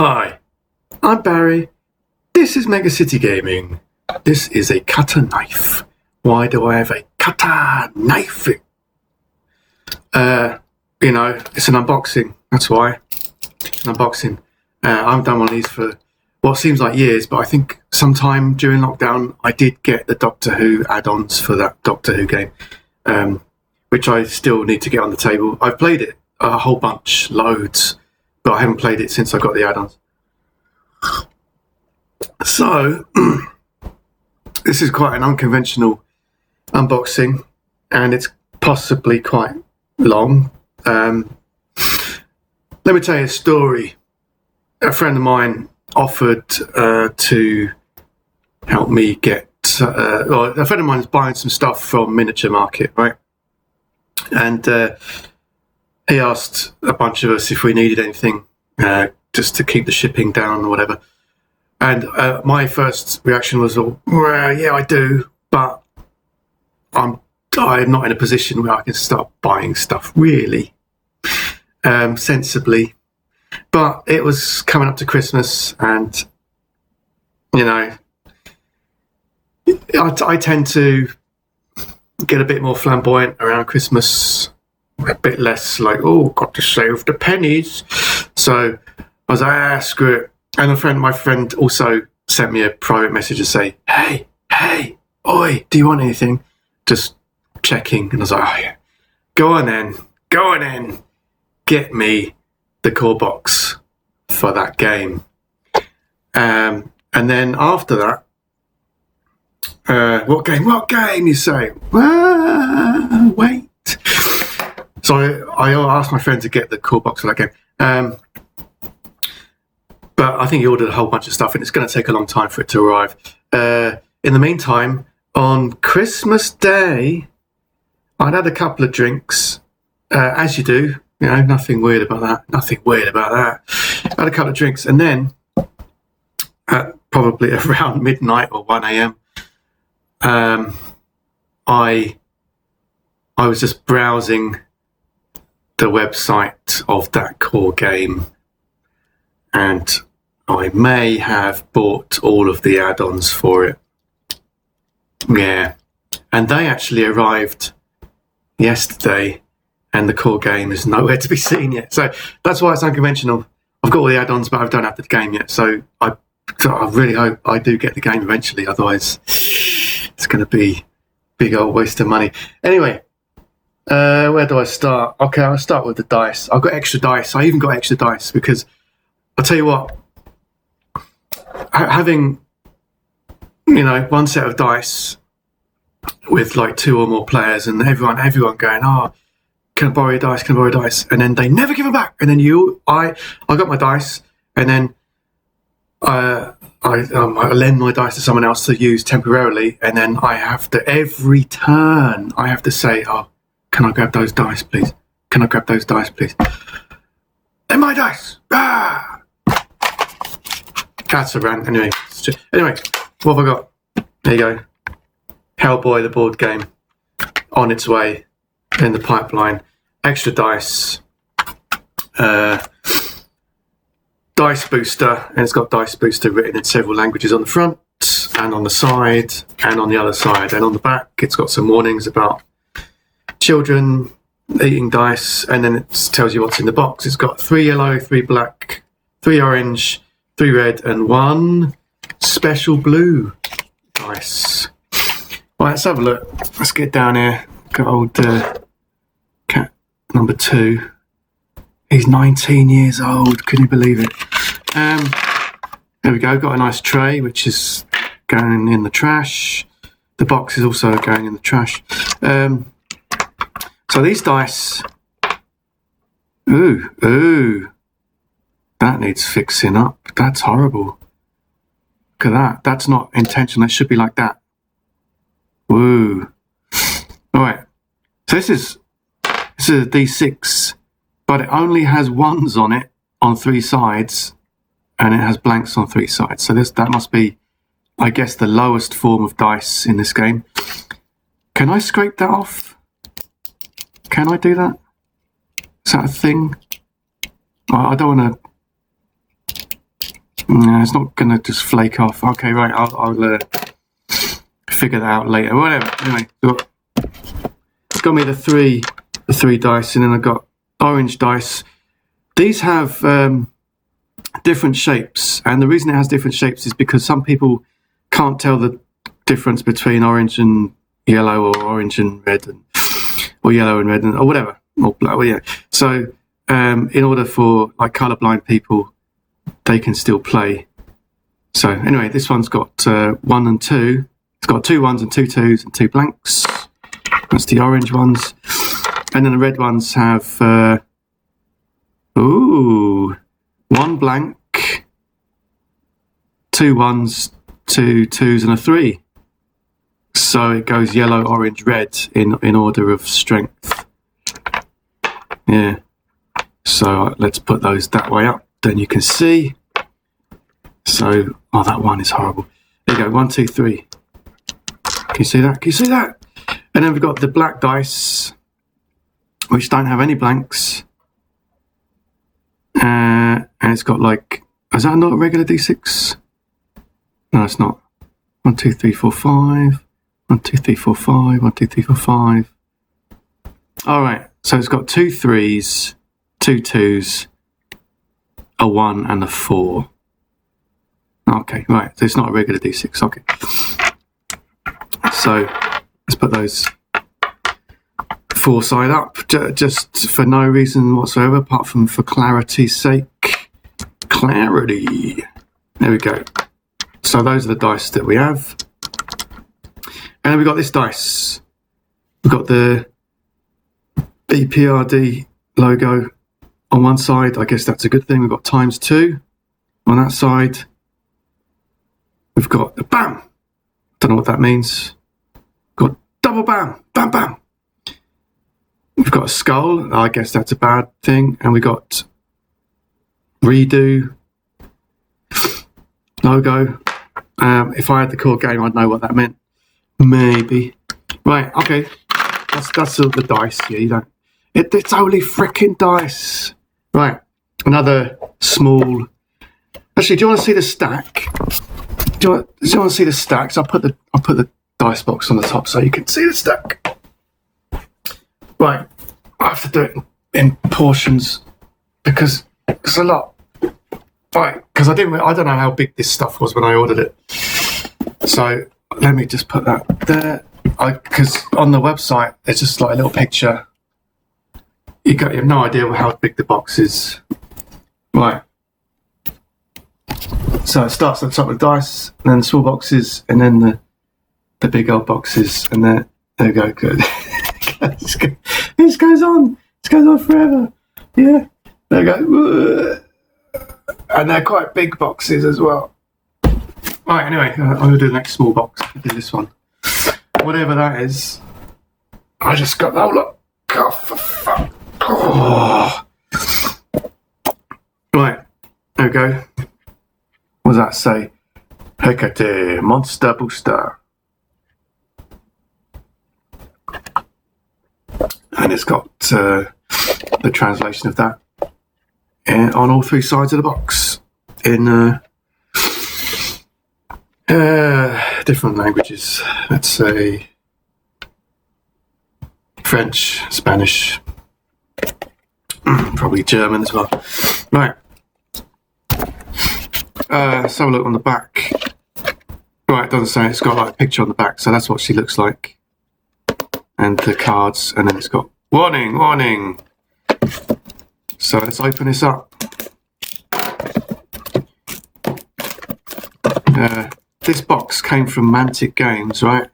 Hi, I'm Barry. This is Mega City Gaming. This is a cutter knife. Why do I have a cutter knife? It's an unboxing. That's why. It's an unboxing. I haven't done one of these for what seems like years, but I think sometime during lockdown I did get the Doctor Who add-ons for that Doctor Who game, which I still need to get on the table. I've played it a whole bunch, loads, but I haven't played it since I got the add-ons. So, this is quite an unconventional unboxing, and it's possibly quite long. Let me tell you a story. A friend of mine offered to help me get... a friend of mine is buying some stuff from Miniature Market, right? And he asked a bunch of us if we needed anything just to keep the shipping down or whatever. And my first reaction was, well, yeah, I do, but I'm not in a position where I can start buying stuff really sensibly. But it was coming up to Christmas, and I tend to get a bit more flamboyant around Christmas, a bit less like, oh, got to save the pennies. So I was like, screw it. And my friend also sent me a private message to say, hey, oi, do you want anything? Just checking. And I was like, oh, yeah. Go on then, get me the core box for that game. And then after that, what game, you say? Wait. So I asked my friend to get the core box for that game. But I think he ordered a whole bunch of stuff, and it's going to take a long time for it to arrive. In the meantime, on Christmas Day, I'd had a couple of drinks, as you do. Nothing weird about that. I had a couple of drinks, and then at probably around midnight or 1 a.m., I was just browsing the website of that core game, and I may have bought all of the add-ons for it. Yeah. And they actually arrived yesterday, and the core game is nowhere to be seen yet. So that's why it's unconventional. I've got all the add-ons, but I don't have the game yet. So I really hope I do get the game eventually. Otherwise, it's going to be a big old waste of money. Anyway, where do I start? Okay, I'll start with the dice. I've got extra dice. I even got extra dice because I'll tell you what, having, one set of dice with like 2 or more players and everyone going, oh, can I borrow your dice? And then they never give them back. And then I got my dice, and then I lend my dice to someone else to use temporarily. And then I have to, every turn, I have to say, oh, can I grab those dice, please? They're my dice. Ah! That's a rant. Anyway, what have I got? There you go. Hellboy, the board game, on its way, in the pipeline. Extra dice. Dice booster, and it's got dice booster written in several languages on the front and on the side and on the other side. And on the back, it's got some warnings about children eating dice, and then it tells you what's in the box. It's got 3 yellow, 3 black, 3 orange, 3 red, and 1 special blue dice. Right, let's have a look. Let's get down here. Got old cat number 2. He's 19 years old. Can you believe it? There we go. Got a nice tray, which is going in the trash. The box is also going in the trash. So these dice. Ooh. That needs fixing up. That's horrible. Look at that. That's not intentional. It should be like that. Woo. All right. So this is a D6, but it only has 1s on it on 3 sides, and it has blanks on 3 sides. So that must be, I guess, the lowest form of dice in this game. Can I scrape that off? Can I do that? Is that a thing? I don't want to No, it's not going to just flake off. Okay, right, I'll figure that out later. Whatever. Anyway, so it's got me the three dice, and then I've got orange dice. These have different shapes, and the reason it has different shapes is because some people can't tell the difference between orange and yellow, or orange and red, or yellow and red, or whatever, or black. Well, yeah. So in order for like colorblind people, they can still play. So anyway, this one's got 1 and 2. It's got 2 1s and 2 2s and 2 blanks. That's the orange ones. And then the red ones have 1 blank, 2 1s, 2 2s and a 3. So it goes yellow, orange, red in order of strength. Yeah. So let's put those that way up. Then you can see. So, that one is horrible. There you go, 1, 2, 3. Can you see that? Can you see that? And then we've got the black dice, which don't have any blanks. And it's got like, is that not a regular D6? No, it's not. 1, 2, 3, 4, 5. 1, 2, 3, 4, 5. 1, 2, 3, 4, 5. All right. So it's got 2 3s, 2 2s, a 1 and a 4. Okay, right. So it's not a regular D6. Okay. So let's put those 4 side up, just for no reason whatsoever, apart from for clarity's sake. Clarity. There we go. So those are the dice that we have. And then we've got this dice. We've got the BPRD logo on one side. I guess that's a good thing. We've got ×2 on that side. We've got the BAM. Don't know what that means. Got double BAM. Bam, bam. We've got a skull. I guess that's a bad thing. And we got redo logo. If I had the core game, I'd know what that meant. Maybe. Right. Okay. That's all the dice. Yeah, you don't. It's only freaking dice. Right. Another small. Actually, do you want to see the stack? Do you want to see the stacks? I'll put the dice box on the top so you can see the stack. Right. I have to do it in portions because it's a lot. Right. Because I don't know how big this stuff was when I ordered it. So let me just put that there. Because on the website, it's just like a little picture. You have no idea how big the box is. Right. So it starts at the top of the dice, and then the small boxes, and then the big old boxes, and there we go. Good. This goes on. This goes on forever. Yeah. There we go. And they're quite big boxes as well. Right. Anyway, I'm going to do the next small box. I'll do this one. Whatever that is. I just got that. Oh, look. Oh, for fuck. Oh. Right. There we go. What does that say? Hecate, Monster Booster. And it's got the translation of that on all 3 sides of the box in different languages. Let's say French, Spanish, probably German as well. Right. Let's have a look on the back. Right, it doesn't say. It's got like a picture on the back, so that's what she looks like. And the cards, and then it's got warning, warning. So let's open this up. This box came from Mantic Games, right?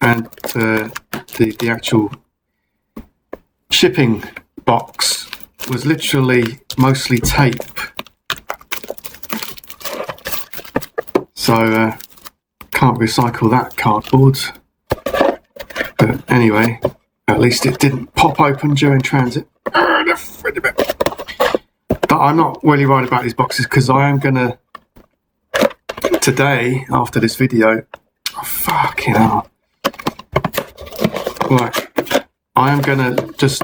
And the actual shipping box was literally mostly tape. So can't recycle that cardboard. But anyway, at least it didn't pop open during transit. But I'm not really worried about these boxes because I am gonna today after this video. Oh, fucking hell! Right, I am gonna just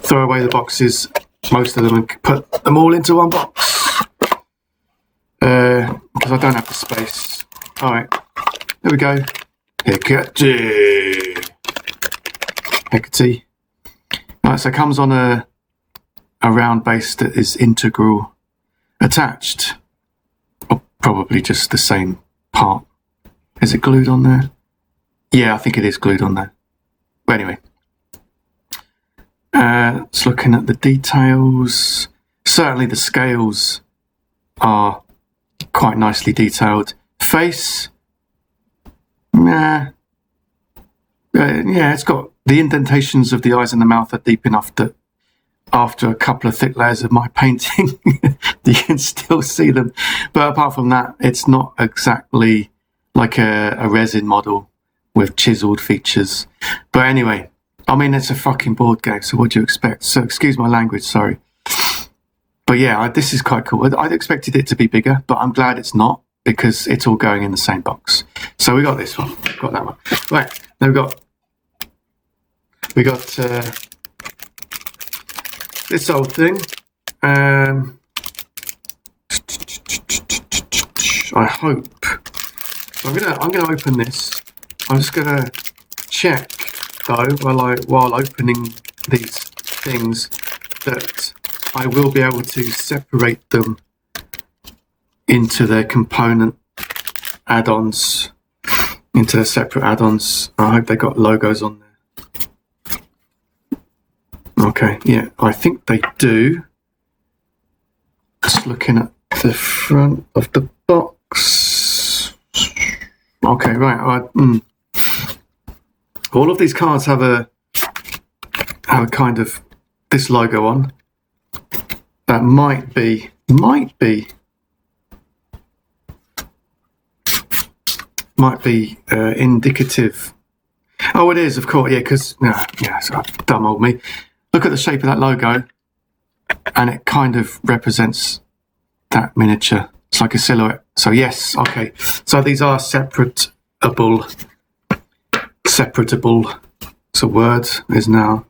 throw away the boxes, most of them, and put them all into one box. because I don't have the space. All right, there we go. Hecate. Right, so it comes on a round base that is integral attached, or probably just the same part. Is it glued on there? Yeah, I think it is glued on there. But anyway, it's looking at the details. Certainly the scales are quite nicely detailed. Face, yeah, it's got the indentations of the eyes and the mouth are deep enough that after a couple of thick layers of my painting, you can still see them. But apart from that, it's not exactly like a resin model with chiseled features. But anyway, I mean, it's a fucking board game, so what do you expect? So excuse my language, sorry. But yeah, this is quite cool. I'd expected it to be bigger, but I'm glad it's not, because it's all going in the same box. So we got this one, got that one. Right, now we got this old thing. I hope. I'm gonna open this. I'm just gonna check though while opening these things that I will be able to separate them into their component add-ons, into their separate add-ons. I hope they got logos on there. Okay, yeah, I think they do. Just looking at the front of the box. Okay, right. All of these cards have a kind of this logo on. That might be indicative. Oh, it is, of course, yeah, because so dumb old me. Look at the shape of that logo, and it kind of represents that miniature. It's like a silhouette. So yes, okay. So these are separatable. It's a word, is now.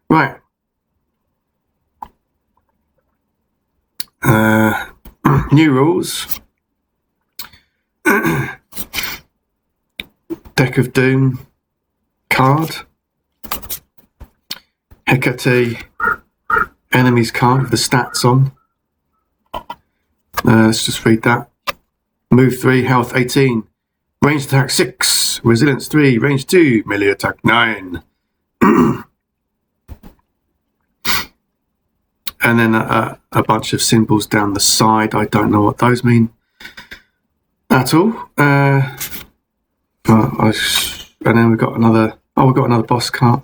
Right. New rules. Deck of Doom card. Hecate enemies card with the stats on. Let's just read that. Move 3, health 18, range attack 6, resilience 3, range 2, melee attack 9. And then a bunch of symbols down the side. I don't know what those mean at all. And then we've got another. Oh, we've got another boss card.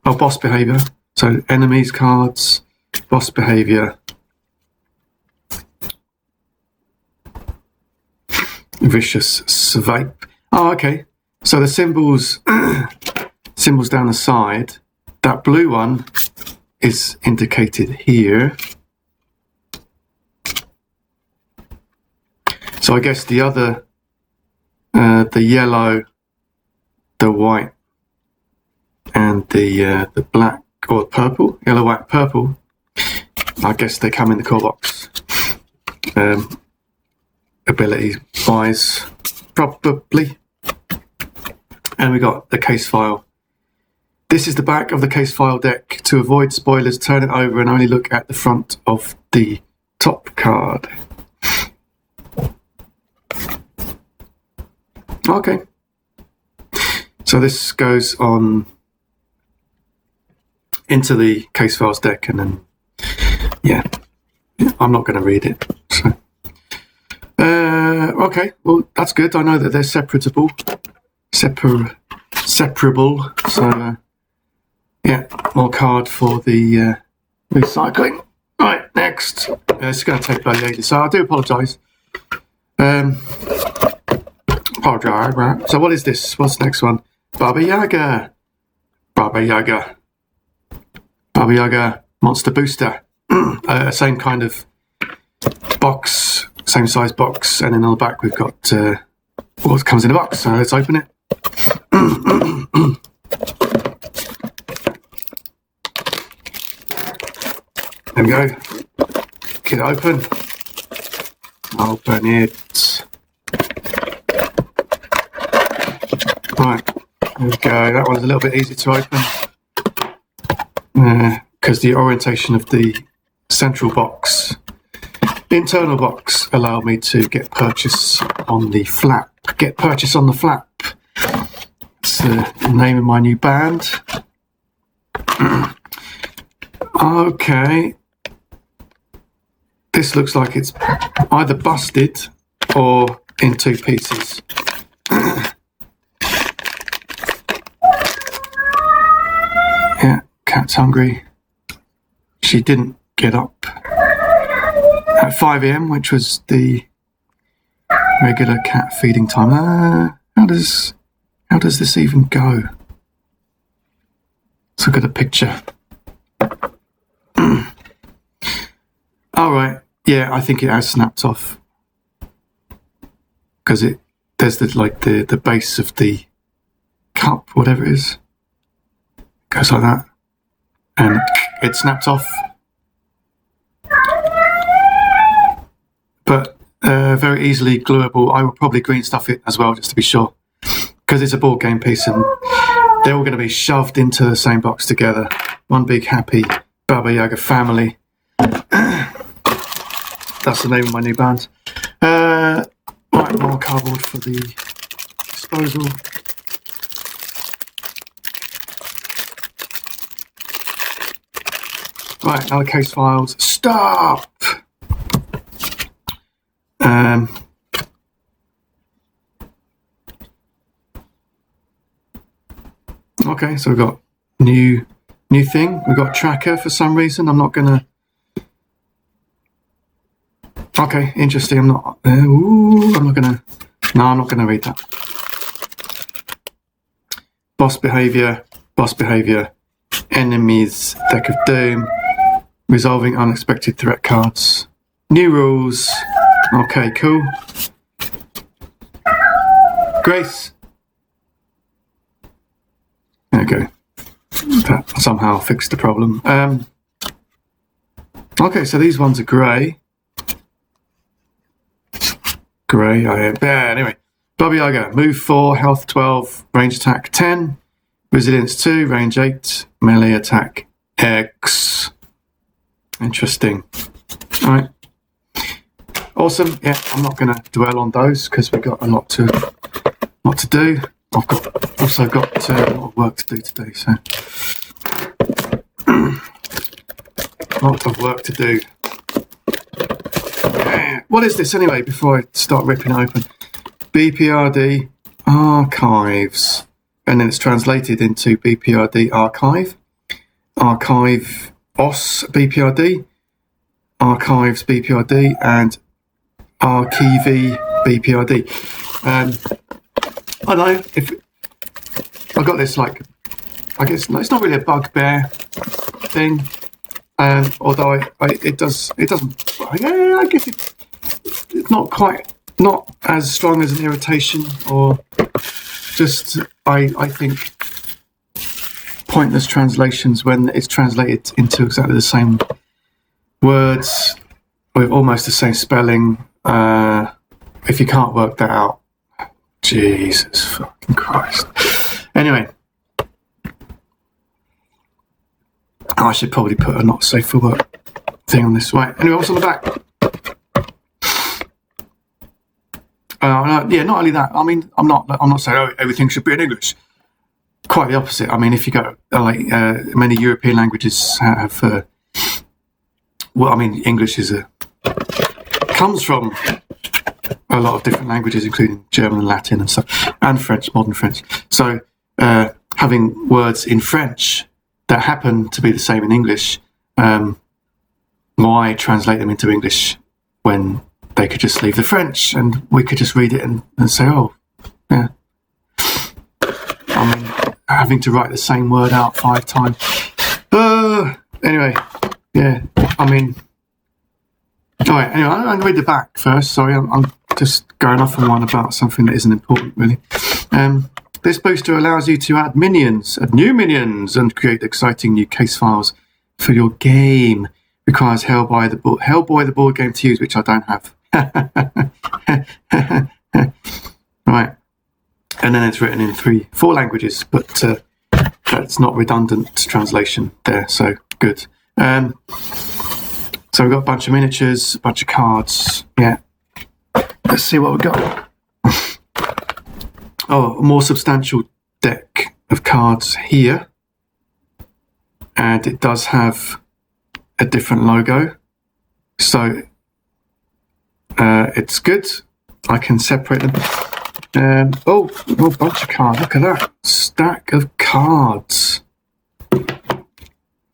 Oh, boss behavior. So enemies cards, boss behavior, vicious swipe. Oh, okay. So the symbols down the side. That blue one is indicated here. So I guess the other, the yellow, the white, and the black or purple, yellow, white, purple. I guess they come in the core box. Ability wise, probably. And we got the case file. This is the back of the case file deck. To avoid spoilers, turn it over and only look at the front of the top card. Okay. So this goes on into the case files deck, and then I'm not going to read it. So okay, well that's good. I know that they're separable. So more card for the recycling. Right, next. It's going to take bloody ages, so I do apologise. Right. So what is this? What's the next one? Baba Yaga Monster Booster. Same kind of box, same size box, and then on the back we've got what comes in the box. So let's open it. There we go. Get it open. Open it. Right, there we go. That one's a little bit easier to open because the orientation of the central box, the internal box, allowed me to get purchase on the flap. Get purchase on the flap. It's the name of my new band. Okay. This looks like it's either busted or in two pieces. Yeah, cat's hungry. She didn't get up at 5 a.m, which was the regular cat feeding time. How does this even go? Let's look at the picture. All right. Yeah, I think it has snapped off because there's the base of the cup, whatever it is, goes like that, and it snapped off. But very easily glueable. I will probably green stuff it as well, just to be sure, because it's a board game piece and they're all going to be shoved into the same box together. One big happy Baba Yaga family. That's the name of my new band. Right, more cardboard for the disposal. Right, now the case files. Stop! Okay, so we've got new thing. We've got tracker for some reason. I'm not gonna. Okay, interesting. I'm not gonna read that. Boss behavior, enemies, deck of doom, resolving unexpected threat cards, new rules. Okay, cool. Grace. There we go. That somehow fixed the problem. Okay, so these ones are grey. Anyway, Baba Yaga, move 4, health 12, range attack 10, resilience 2, range 8, melee attack X. Interesting. All right. Awesome. Yeah, I'm not going to dwell on those because we've got a lot to do. I've also got a lot of work to do today, so lots of work to do. What is this anyway, before I start ripping it open? BPRD archives. And then it's translated into BPRD archive. Archive OS BPRD. Archives BPRD. And Archive BPRD. I don't know if I got this, like, I guess no, it's not really a bugbear thing. Although it doesn't. Yeah, I guess it's not as strong as an irritation, or just I think pointless translations when it's translated into exactly the same words with almost the same spelling. If you can't work that out, Jesus fucking Christ. Anyway. I should probably put a not safe for work thing on this. Right. Anyway, what's on the back? Yeah, not only that. I mean, I'm not saying everything should be in English. Quite the opposite. I mean, if you go many European languages have. English comes from a lot of different languages, including German and Latin and stuff, and French, modern French. So having words in French that happen to be the same in English, why translate them into English when they could just leave the French and we could just read it and say, oh, yeah. I mean, having to write the same word out 5 times. Anyway, yeah, I mean, all right, anyway, I'm going to read the back first. Sorry, I'm just going off on one about something that isn't important, really. This booster allows you to add new minions, and create exciting new case files for your game. Requires Hellboy the board game to use, which I don't have. Right. and then it's written in 4 languages, but that's not redundant translation there, so good. So we've got a bunch of miniatures, a bunch of cards. Yeah, let's see what we've got. Oh, a more substantial deck of cards here, and it does have a different logo, so it's good. I can separate them. Oh, a bunch of cards. Look at that stack of cards.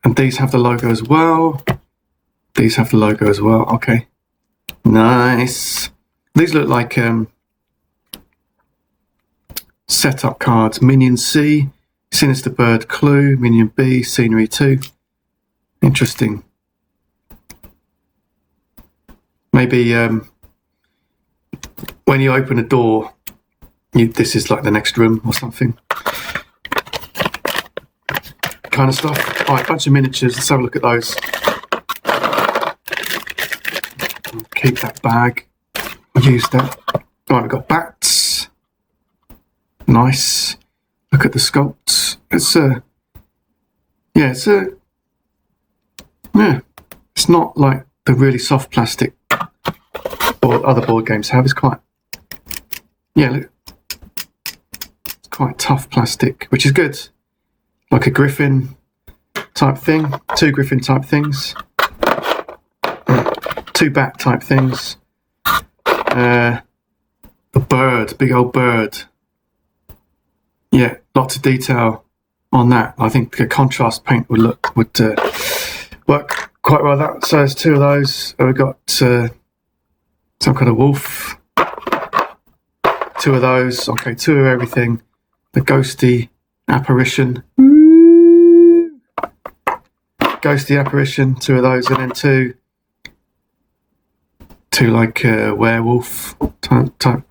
And these have the logo as well. These have the logo as well. Okay. Nice. These look like setup cards. Minion C, Sinister Bird Clue, Minion B, Scenery 2. Interesting. Maybe when you open a door, this is like the next room or something. Kind of stuff. All right, bunch of miniatures. Let's have a look at those. Keep that bag. Use that. All right, we've got bats. Nice. Look at the sculpts. It's not like the really soft plastic or other board games have. It's quite, look, it's quite tough plastic, which is good. Like a griffin type thing, 2 griffin type things, 2 bat type things, a bird, big old bird. Yeah, lots of detail on that. I think the contrast paint would work quite well. That so there's 2 of those. We've got some kind of wolf. 2 of those. Okay, 2 of everything. The ghosty apparition. Ghosty apparition. 2 of those, and then two like werewolf type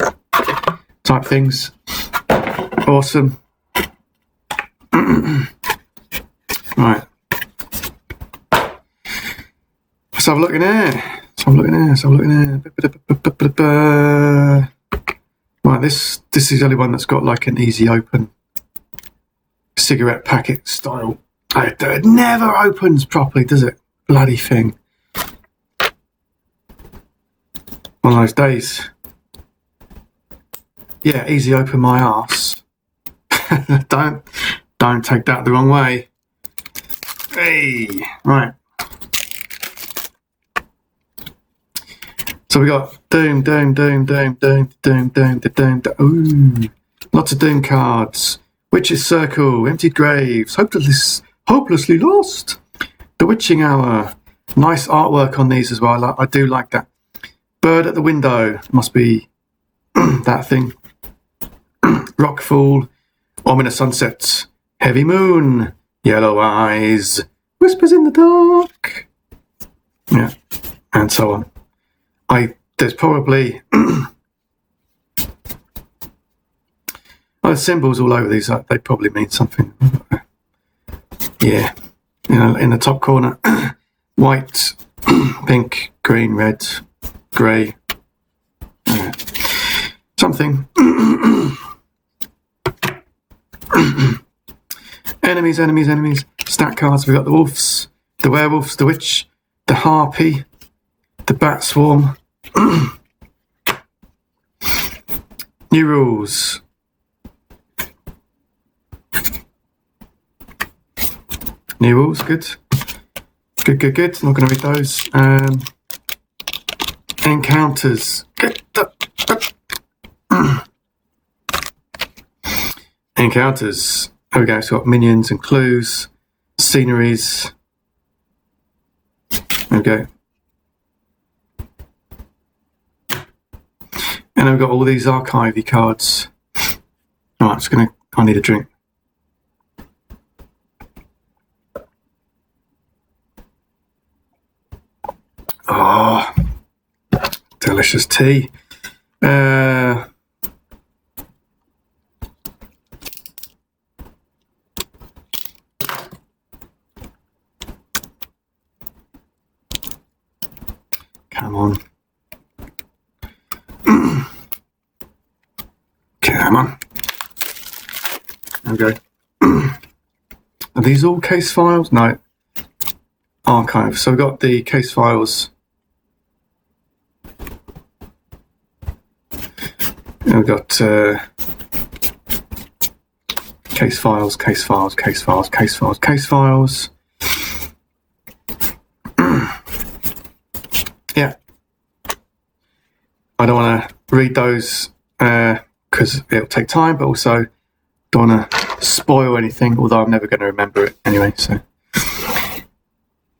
things. Awesome. Right. Let's have a look in there. Right, this is the only one that's got like an easy open cigarette packet style. It never opens properly, does it? Bloody thing. One of those days. Yeah, easy open my arse. Don't take that the wrong way. Hey, right. So we got Doom. Ooh, lots of Doom cards. Witch's Circle, Emptied Graves, Hopelessly Lost, The Witching Hour. Nice artwork on these as well. I do like that. Bird at the Window, must be that thing. Rockfall, Ominous Sunsets, Heavy Moon, Yellow Eyes, Whispers in the Dark. Yeah, and so on. There's probably there's symbols all over these. They probably mean something. Yeah, in the top corner, white, pink, green, red, grey. Yeah. Something. Enemies. Stat cards. We've got the wolves, the werewolves, the witch, the harpy, the bat swarm. New rules. New rules, good. Good. Not going to read those. Encounters. Encounters. There we go. So we've got minions and clues, sceneries. There we go. And then we've got all these archivey cards. Right, I need a drink. Oh, delicious tea. Come on. Come on. Okay. Are these all case files? No. Archive. So we've got the case files. And we've got case files, case files, case files, case files, case files. Yeah. I don't want to read those because it'll take time, but also don't want to spoil anything, although I'm never going to remember it anyway. So,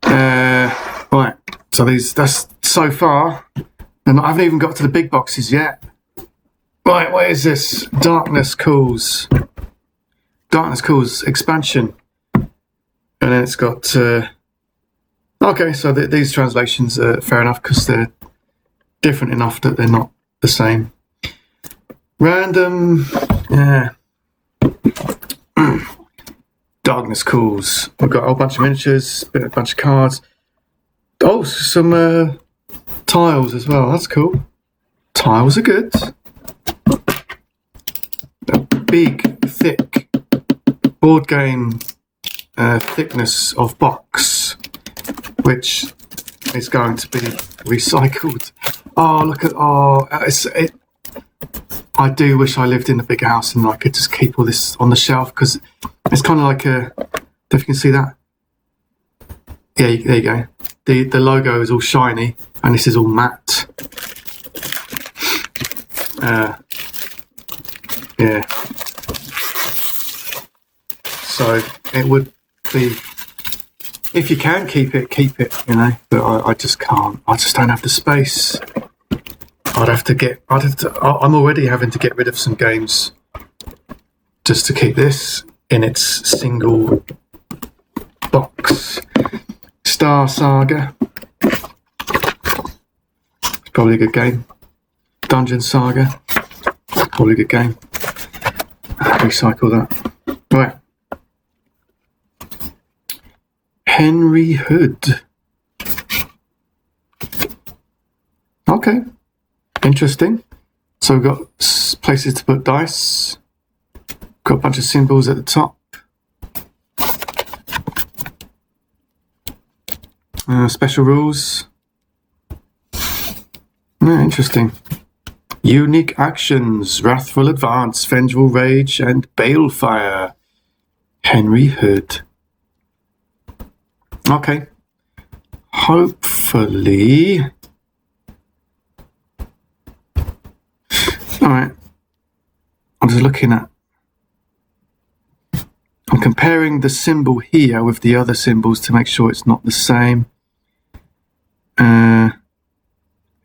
right. So that's so far, and I haven't even got to the big boxes yet. Right, what is this? Darkness Calls expansion, and then it's got. Okay, so these translations are fair enough because they're different enough that they're not the same. Random, yeah. Darkness Calls. We've got a whole bunch of miniatures, a bunch of cards. Oh, some tiles as well. That's cool. Tiles are good. A big, thick board game thickness of box, which is going to be recycled. Oh, look at I do wish I lived in a big house and I could just keep all this on the shelf because it's kind of like a. If you can see that, yeah, there you go. The logo is all shiny and this is all matte. Yeah. So it would be. If you can keep it, you know. But I just can't. I just don't have the space. I'm already having to get rid of some games just to keep this in its single box. Star Saga. It's probably a good game. Dungeon Saga. Probably a good game. Recycle that. Right. Henry Hood. Okay. Interesting. So we've got places to put dice. Got a bunch of symbols at the top. Special rules. Interesting. Unique actions. Wrathful Advance, Vengeful Rage, and Balefire. Henry Hood. Okay. Hopefully. Alright. I'm just looking at. I'm comparing the symbol here with the other symbols to make sure it's not the same.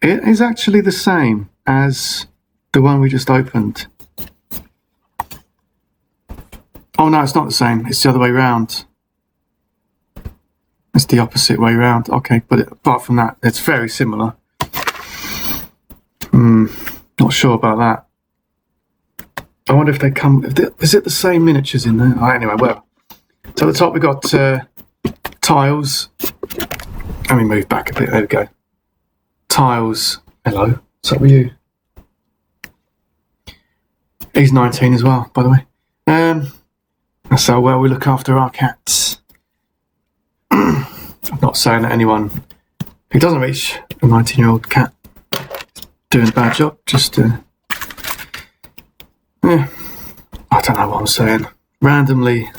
It is actually the same as the one we just opened. Oh no, it's not the same. It's the other way round. It's the opposite way round. Okay, but apart from that, it's very similar. Not sure about that. I wonder if they come. Is it the same miniatures in there? Oh, anyway, well. So at the top we've got tiles. Let me move back a bit. There we go. Tiles. Hello. What's up with you? He's 19 as well, by the way. That's how well we look after our cats. I'm not saying that anyone who doesn't reach a 19-year-old cat doing a bad job. Just, yeah. I don't know what I'm saying. Randomly,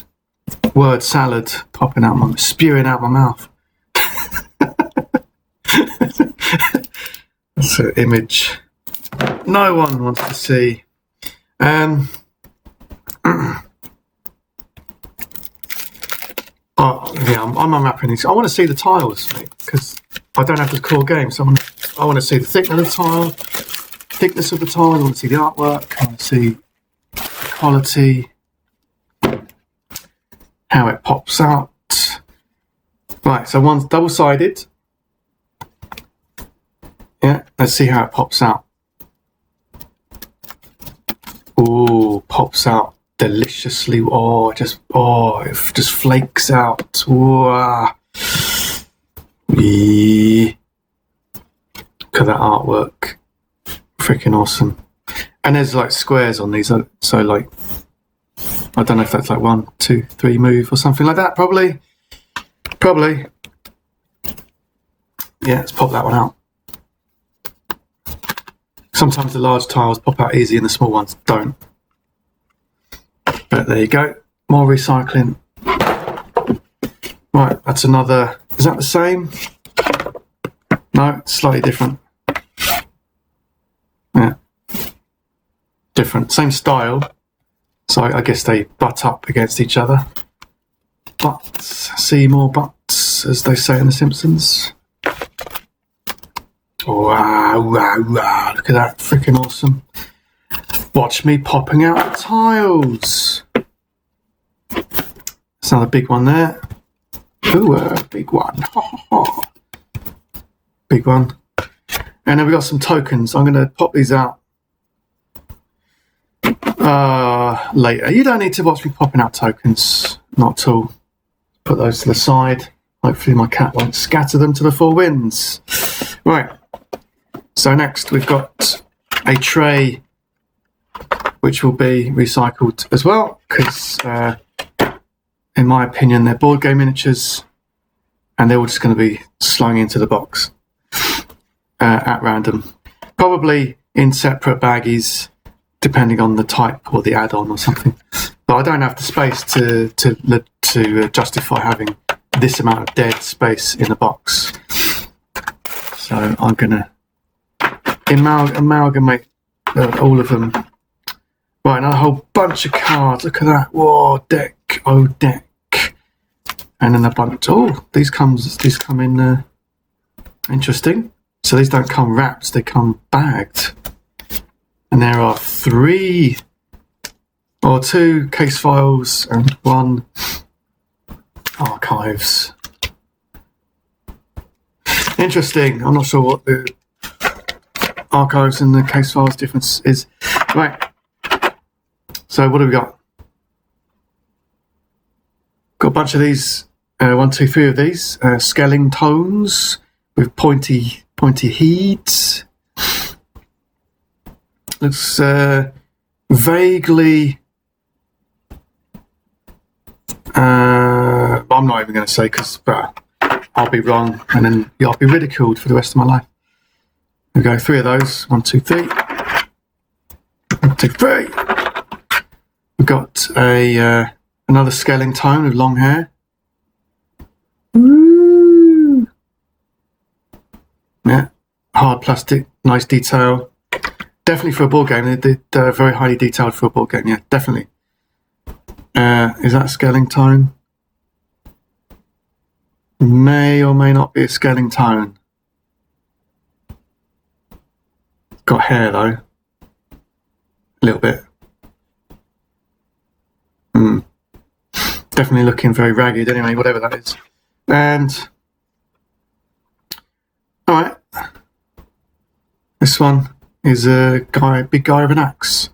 word salad spewing out my mouth. That's an image no one wants to see. Oh yeah, I'm unwrapping these. I want to see the tiles, mate, because I don't have the core game. So I want to see the thickness of the tile. I want to see the artwork. I want to see the quality, how it pops out. Right, so one's double-sided. Yeah, let's see how it pops out. Oh, pops out deliciously. It just flakes out. Look at that artwork. Freaking awesome. And there's like squares on these, so like I don't know if that's like 1, 2, 3 move or something like that. Probably. Yeah, let's pop that one out. Sometimes the large tiles pop out easy and the small ones don't. But there you go. More recycling. Right, that's another. Is that the same? No, it's slightly different. Yeah. Different. Same style. So I guess they butt up against each other. Butts. See more butts, as they say in The Simpsons. Wow, look at that. Freaking awesome. Watch me popping out the tiles. That's another big one there. Ooh, a big one. Big one. And then we got some tokens. I'm going to pop these out later. You don't need to watch me popping out tokens. Not at all. Put those to the side. Hopefully my cat won't scatter them to the four winds. Right. So next we've got a tray which will be recycled as well, because in my opinion they're board game miniatures and they're all just going to be slung into the box at random, probably in separate baggies depending on the type or the add-on or something, but I don't have the space to justify having this amount of dead space in a box, so I'm going to amalgamate all of them. Right, and a whole bunch of cards. Look at that. Whoa, deck. Oh, deck. And then a bunch. Oh, these come in interesting. So these don't come wrapped, they come bagged. And there are 2 case files and 1 archives. Interesting. I'm not sure what the archives and the case files difference is. Right. So what do we got? Got a bunch of these. 1, 2, 3 of these. Skelling tones with pointy heads. Looks vaguely. I'm not even going to say because I'll be wrong and then I'll be ridiculed for the rest of my life. We go 3 of those. 1, 2, 3. 1, 2, 3. We've got another scaling tone with long hair. Ooh. Yeah, hard plastic, nice detail. Definitely for a board game. They're very highly detailed for a board game. Yeah, definitely. Is that a scaling tone? May or may not be a scaling tone. Got hair though. A little bit. Definitely looking very ragged anyway, whatever that is. And alright. This one is a big guy with an axe.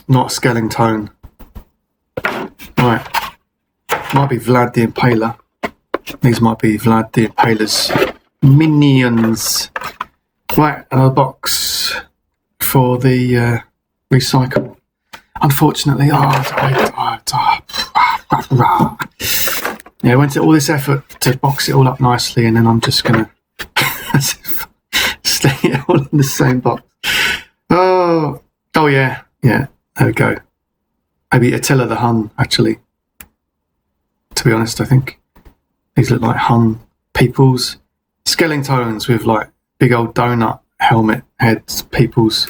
Not a scaling tone. Right. Might be Vlad the Impaler. These might be Vlad the Impaler's minions. Right, another box for the recycle. Unfortunately, I went to all this effort to box it all up nicely, and then I'm just gonna stick it all in the same box. Oh yeah, there we go. Maybe Attila the Hun, actually. To be honest, I think these look like Hun peoples. Scaling tones with like big old donut helmet heads peoples.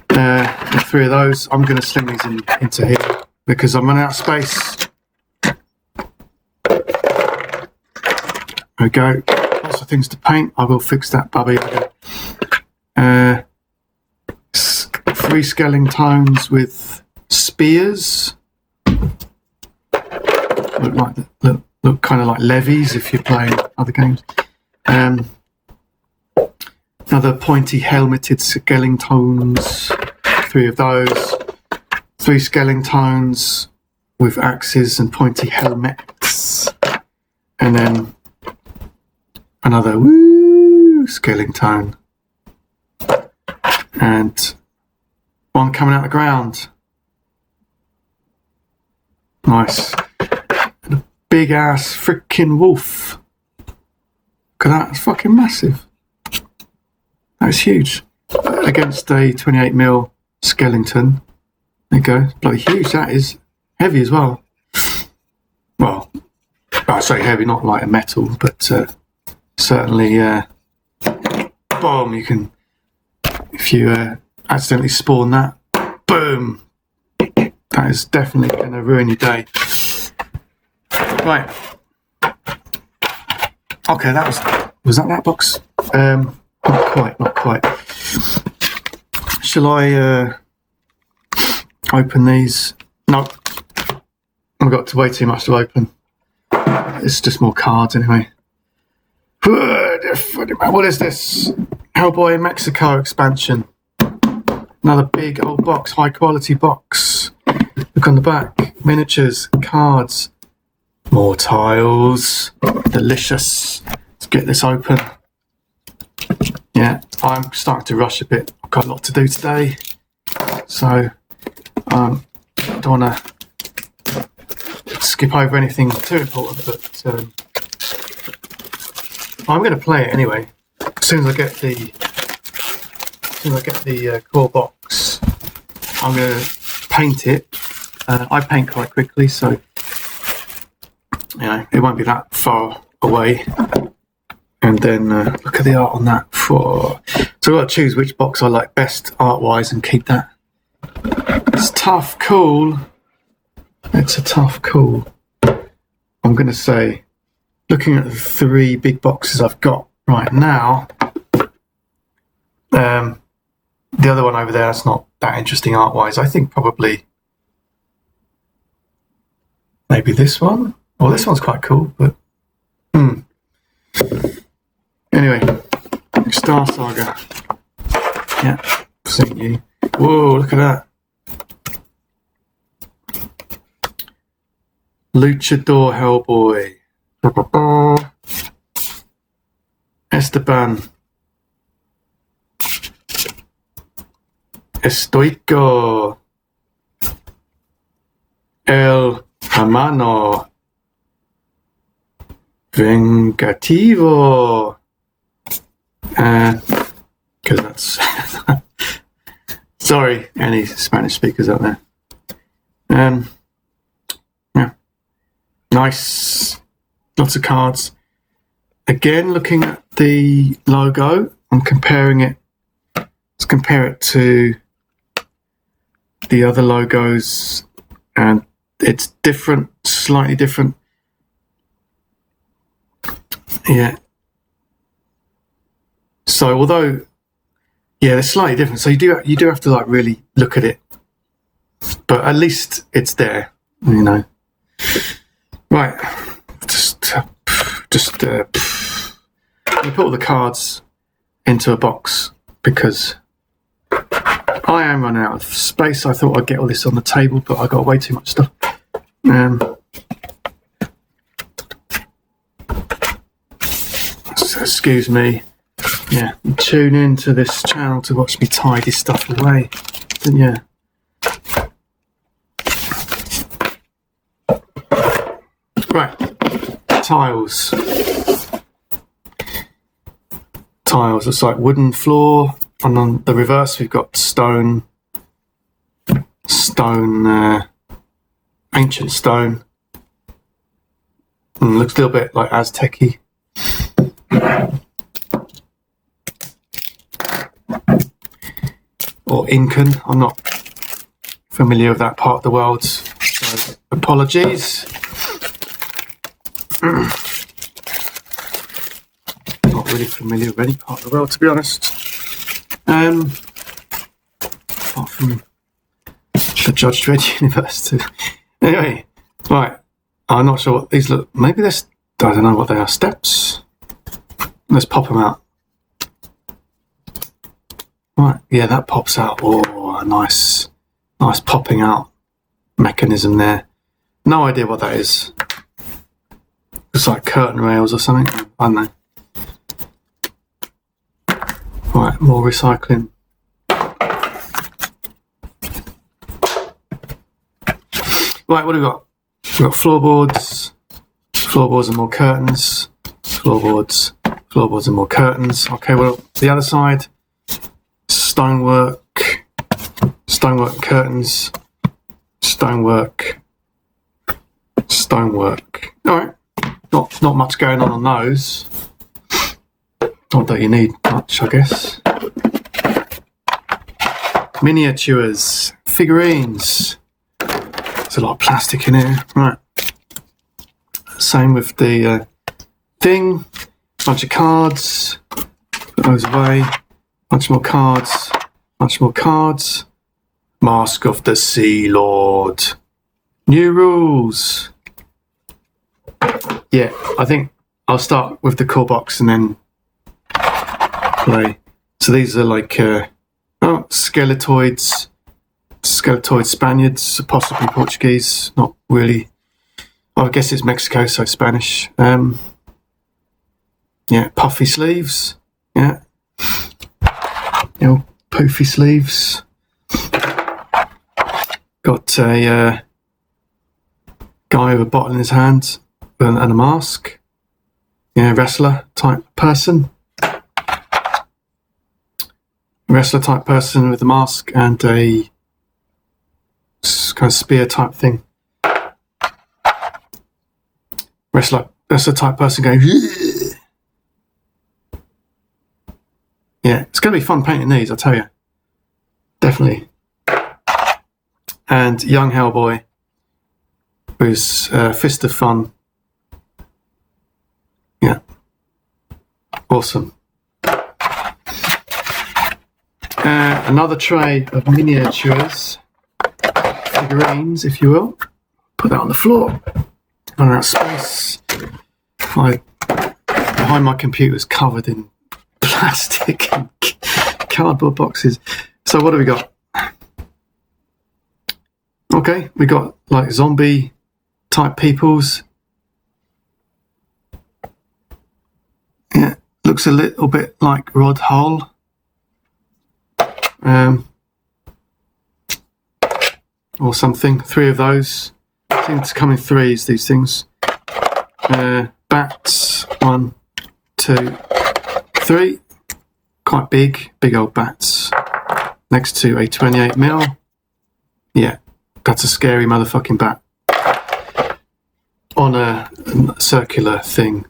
3 of those. I'm going to sling these into here because I'm running out of space. There we go. Lots of things to paint. I will fix that bubby. 3 scaling tones with spears. Look kind of like levies if you're playing other games. Another pointy helmeted scaling tones. 3 of those. 3 scaling tones with axes and pointy helmets. And then another scaling tone. and one coming out of the ground. Nice. And a big ass freaking wolf. Look at that, it's fucking massive. That's huge. Against a 28mm skeleton. There you go. Bloody huge, that is. Heavy as well. Well, I say heavy, not like a metal, but certainly, boom, you can, if you accidentally spawn that, boom, that is definitely going to ruin your day. Right. Okay, was that box? Not quite. Shall I open these? No. I've got way too much to open. It's just more cards anyway. What is this? Hellboy Mexico expansion. Another big old box, high quality box. Look on the back. Miniatures, cards, more tiles. Delicious. Let's get this open. Yeah, I'm starting to rush a bit. I've got a lot to do today. So, I don't want to skip over anything too important, but I'm going to play it anyway. As soon as I get the core box, I'm going to paint it. I paint quite quickly, so you know it won't be that far away. And then look at the art on that. So I've got to choose which box I like best art-wise and keep that. It's tough call. It's a tough call. I'm going to say, looking at the 3 big boxes I've got right now, the other one over there, that's not that interesting art-wise. I think probably maybe this one. Well, this one's quite cool, but anyway, Star Saga. Yeah, seen you. Whoa, look at that. Luchador Hellboy. Esteban. Estoico. El Hermano. Vengativo. Because that's sorry, any Spanish speakers out there. Yeah, nice, lots of cards. Again, looking at the logo, I'm comparing it. Let's compare it to the other logos, and it's different, slightly different. Yeah. So although, yeah, they're slightly different. So you do have to like really look at it, but at least it's there, you know. Right, just let me put all the cards into a box because I am running out of space. I thought I'd get all this on the table, but I got way too much stuff. So excuse me. Yeah, you tune into this channel to watch me tidy stuff away, didn't you? Right, tiles. Tiles, it's like wooden floor, and on the reverse we've got stone, ancient stone. And looks a little bit like Aztec-y. Or Incan. I'm not familiar with that part of the world, so apologies. Not really familiar with any part of the world, to be honest. Apart from the Judge Dredd University. Anyway, right. I'm not sure what these look. Maybe I don't know what they are. Steps. Let's pop them out. Right, yeah, that pops out. Oh, nice popping out mechanism there. No idea what that is. It's like curtain rails or something. I don't know. Right, more recycling. Right, what do we got? We've got floorboards and more curtains. Floorboards and more curtains. Okay, well, the other side, stonework and curtains, stonework. All right, not much going on those. Not that you need much, I guess. Miniatures, figurines. There's a lot of plastic in here. Right. Same with the thing. Bunch of cards. Put those away. Bunch more cards. Mask of the Sea Lord. New rules. Yeah, I think I'll start with the core box and then play. So these are like skeletoids Spaniards, possibly Portuguese, not really. I guess it's Mexico, so Spanish. Yeah, puffy sleeves. Yeah. Poofy sleeves. Got a guy with a bottle in his hand and a mask. Yeah, wrestler type person with a mask and a kind of spear type thing. Wrestler type person going. Yeah, it's going to be fun painting these, I tell you. Definitely. And young Hellboy, who's Fist of Fun. Yeah. Awesome. Another tray of miniatures, figurines, if you will. Put that on the floor. Run out of space. Behind my computer is covered in plastic and cardboard boxes. So what do we got? Okay, we got like zombie type peoples. Yeah, looks a little bit like Rod Hull. Or something. 3 of those. Seem to come in 3s, these things. Bats. 1, 2, 3. Quite big old bats. Next to a 28mm. Yeah, that's a scary motherfucking bat. On a circular thing.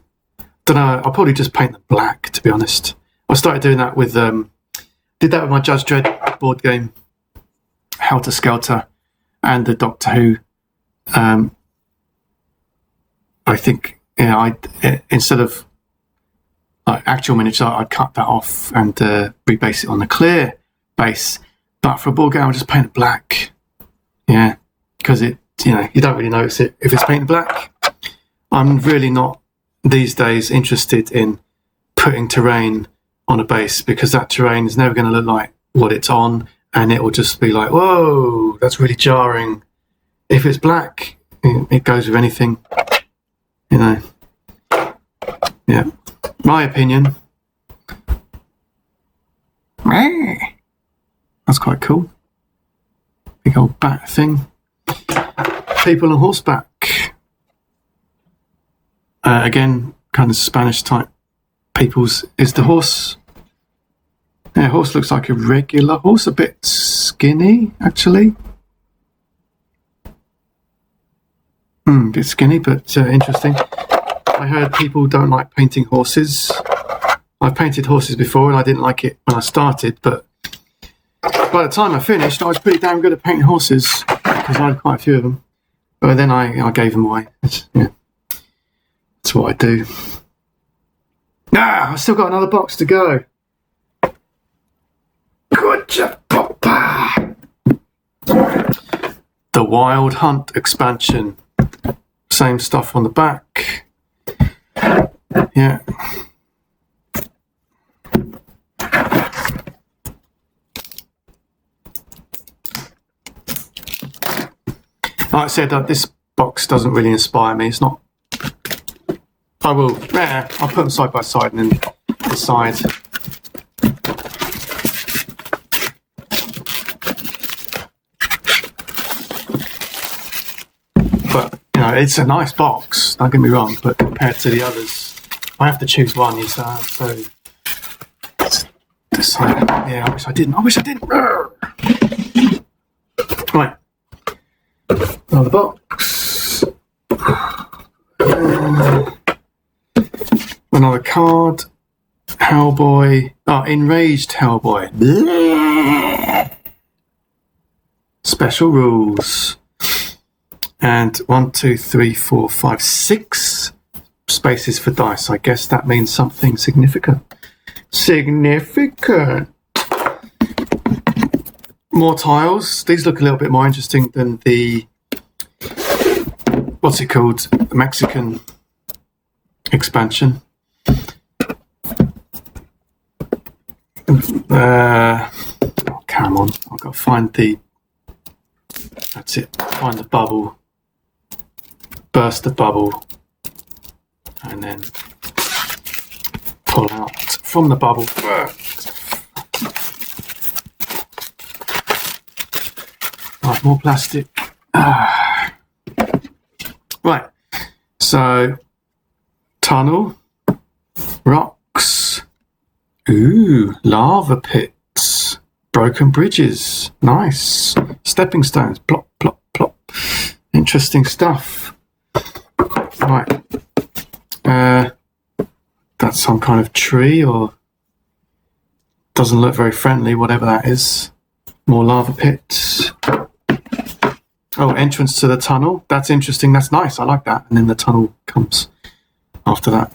Don't know, I'll probably just paint them black, to be honest. I started doing that with did that with my Judge Dredd board game, Helter Skelter, and the Doctor Who. I think, instead of like actual miniature, I'd cut that off and rebase it on the clear base. But for a board game, I'll just paint it black. Yeah, because you don't really notice it if it's painted black. I'm really not these days interested in putting terrain on a base, because that terrain is never going to look like what it's on, and it will just be like, whoa, that's really jarring. If it's black, it goes with anything, Yeah, my opinion. That's quite cool. Big old bat thing. People on horseback. Again, kind of Spanish type peoples. Is the horse. Yeah, horse looks like a regular horse, a bit skinny, actually. A bit skinny, but interesting. I heard people don't like painting horses. I've painted horses before and I didn't like it when I started, but by the time I finished, I was pretty damn good at painting horses, because I had quite a few of them. But then I gave them away. That's what I do. I've still got another box to go. Gotcha, Papa. The Wild Hunt expansion. Same stuff on the back. Yeah. Like I said, this box doesn't really inspire me. It's not. I will. Yeah, I'll put them side by side and then decide. No, it's a nice box, don't get me wrong, but compared to the others, I have to choose one, you say, so decide. Yeah, I wish I didn't. Right. Another box. Another card. Hellboy. Oh, enraged Hellboy. Special rules. And 1, 2, 3, 4, 5, 6 spaces for dice. I guess that means something significant. More tiles. These look a little bit more interesting than the, what's it called? The Mexican expansion. Oh, come on. I've got to find the, that's it. Find the bubble. Burst the bubble. And then pull out from the bubble. Right, more plastic. Right, so tunnel, rocks, ooh, lava pits, broken bridges, nice, stepping stones, plop, plop, plop. Interesting stuff. Right, that's some kind of tree, or doesn't look very friendly, whatever that is. More lava pits. Oh, entrance to the tunnel. That's interesting. That's nice. I like that. And then the tunnel comes after that.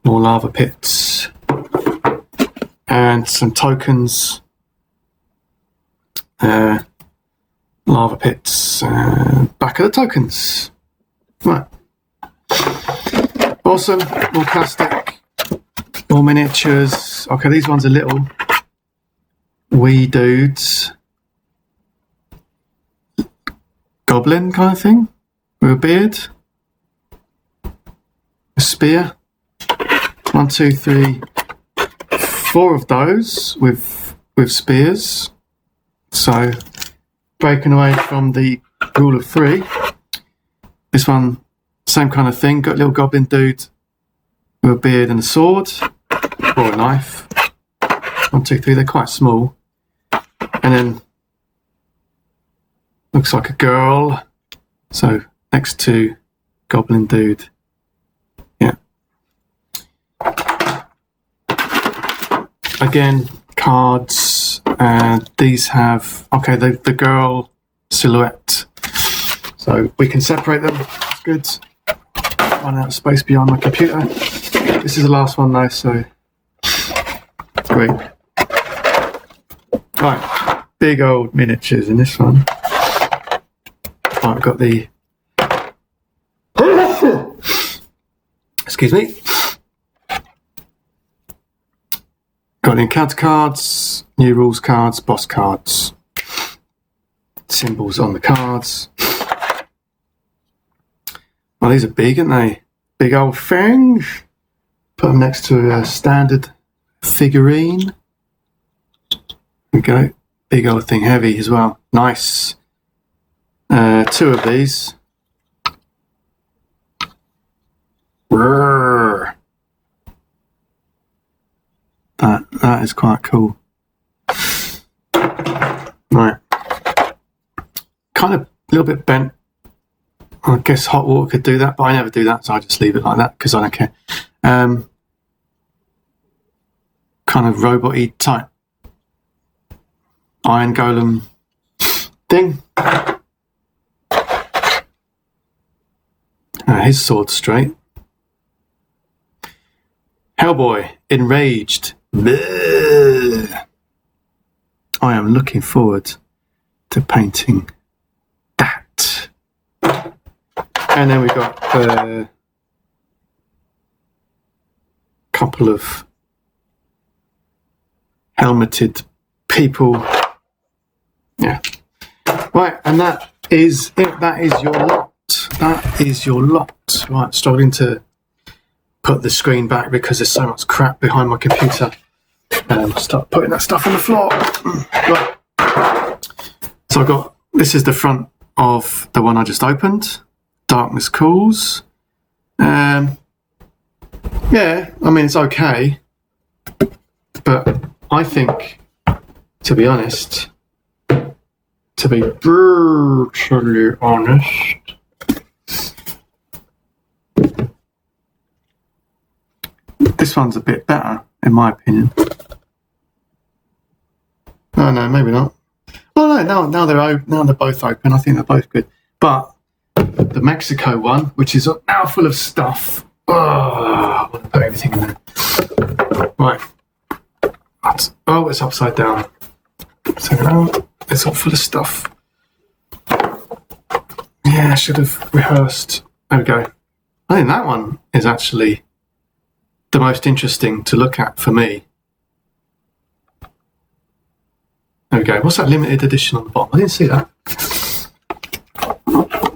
More lava pits. And some tokens. Lava pits. Back of the tokens. Right. Awesome. More plastic. More miniatures. Okay, these ones are little wee dudes. Goblin kind of thing with a beard. A spear. 1, 2, 3, 4 of those with spears. So breaking away from the rule of 3. This one, same kind of thing. Got a little goblin dude with a beard and a sword or a knife. 1, 2, 3. They're quite small. And then looks like a girl. So next to goblin dude. Yeah. Again, cards. These have, okay, the girl silhouette. So we can separate them. That's good. Running out of space behind my computer. This is the last one though, so great. Right, big old miniatures in this one. I've got the, excuse me, got the encounter cards, new rules cards, boss cards, symbols on the cards. Well, these are big, aren't they? Big old things. Put them next to a standard figurine. There we go. Big old thing, heavy as well. Nice. 2 of these. Roar. That is quite cool. Right. Kind of a little bit bent. I guess hot water could do that, but I never do that, so I just leave it like that because I don't care. Kind of robot-y type iron golem thing. His sword straight. Hellboy, enraged. Bleh. I am looking forward to painting that. And then we got a couple of helmeted people. Yeah. Right, and that is it. That is your lot. That is your lot. Right, struggling to put the screen back because there's so much crap behind my computer. Start putting that stuff on the floor. Right. So I've got, this is the front of the one I just opened. Darkness Calls. Yeah, I mean, it's okay. But I think, to be honest, to be brutally honest, this one's a bit better, in my opinion. Oh, no, maybe not. Well, no, now they're both open. I think they're both good. But the Mexico one, which is now full of stuff. Oh, I want to put everything in there. Right. Oh, it's upside down. So it's all full of stuff. Yeah, I should have rehearsed. There we go. I think that one is actually the most interesting to look at for me. There we go. What's that limited edition on the bottom? I didn't see that.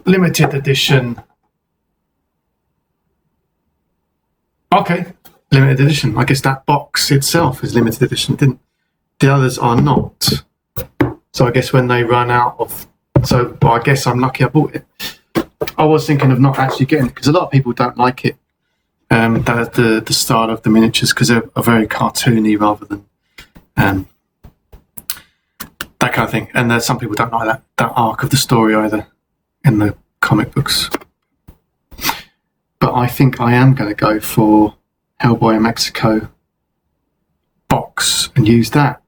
Limited edition. Okay, limited edition. I guess that box itself is limited edition, didn't? The others are not. So I guess when they run out of... So well, I guess I'm lucky I bought it. I was thinking of not actually getting it because a lot of people don't like it. The style of the miniatures because they're very cartoony rather than that kind of thing. And some people don't like that arc of the story either in the comic books. But I think I am going to go for Hellboy in Mexico box and use that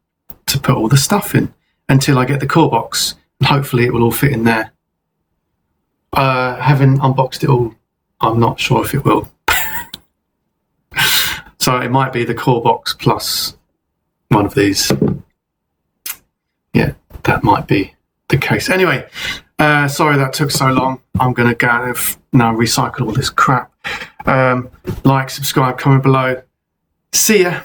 to put all the stuff in until I get the core box. And hopefully it will all fit in there. Having unboxed it all, I'm not sure if it will. So it might be the core box plus one of these. Yeah, that might be the case. Anyway, sorry that took so long. I'm going to go now recycle all this crap. Like, subscribe, comment below. See ya.